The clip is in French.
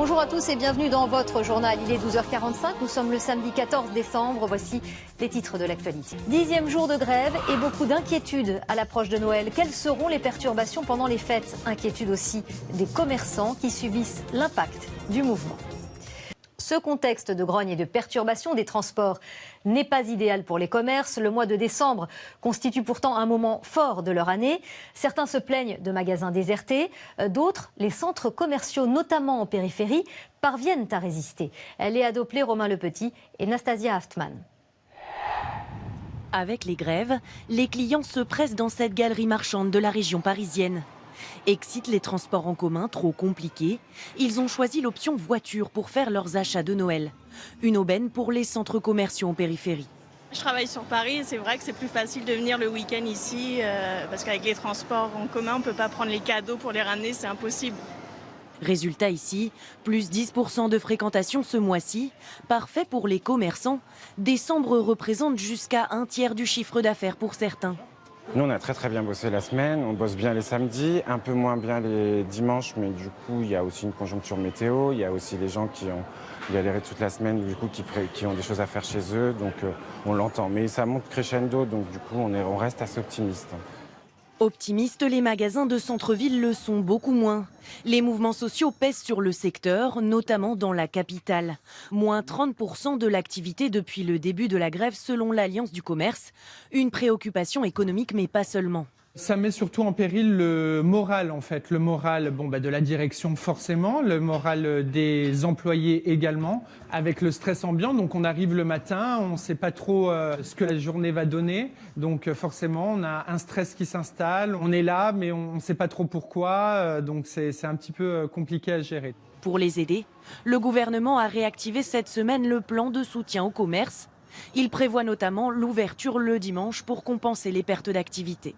Bonjour à tous et bienvenue dans votre journal. Il est 12h45, nous sommes le samedi 14 décembre. Voici les titres de l'actualité. 10e jour de grève et beaucoup d'inquiétudes à l'approche de Noël. Quelles seront les perturbations pendant les fêtes? Inquiétude aussi des commerçants qui subissent l'impact du mouvement. Ce contexte de grogne et de perturbation des transports n'est pas idéal pour les commerces. Le mois de décembre constitue pourtant un moment fort de leur année. Certains se plaignent de magasins désertés. D'autres, les centres commerciaux, notamment en périphérie, parviennent à résister. Léa Doppler, Romain Lepetit et Nastasia Haftman. Avec les grèves, les clients se pressent dans cette galerie marchande de la région parisienne. Excitent les transports en commun trop compliqués. Ils ont choisi l'option voiture pour faire leurs achats de Noël. Une aubaine pour les centres commerciaux en périphérie. Je travaille sur Paris et c'est vrai que c'est plus facile de venir le week-end ici parce qu'avec les transports en commun, on ne peut pas prendre les cadeaux pour les ramener, c'est impossible. Résultat ici, plus 10% de fréquentation ce mois-ci. Parfait pour les commerçants. Décembre représente jusqu'à un tiers du chiffre d'affaires pour certains. Nous, on a très bien bossé la semaine, on bosse bien les samedis, un peu moins bien les dimanches, mais du coup, il y a aussi une conjoncture météo, il y a aussi les gens qui ont galéré toute la semaine, du coup, qui ont des choses à faire chez eux, donc on l'entend. Mais ça monte crescendo, donc du coup, on reste assez optimiste. Optimistes, les magasins de centre-ville le sont beaucoup moins. Les mouvements sociaux pèsent sur le secteur, notamment dans la capitale. Moins 30% de l'activité depuis le début de la grève selon l'Alliance du commerce. Une préoccupation économique, mais pas seulement. Ça met surtout en péril le moral, en fait. Le moral de la direction, forcément. Le moral des employés également, avec le stress ambiant. Donc, on arrive le matin, on ne sait pas trop ce que la journée va donner. Donc, forcément, on a un stress qui s'installe. On est là, mais on ne sait pas trop pourquoi. Donc, c'est un petit peu compliqué à gérer. Pour les aider, le gouvernement a réactivé cette semaine le plan de soutien au commerce. Il prévoit notamment l'ouverture le dimanche pour compenser les pertes d'activité.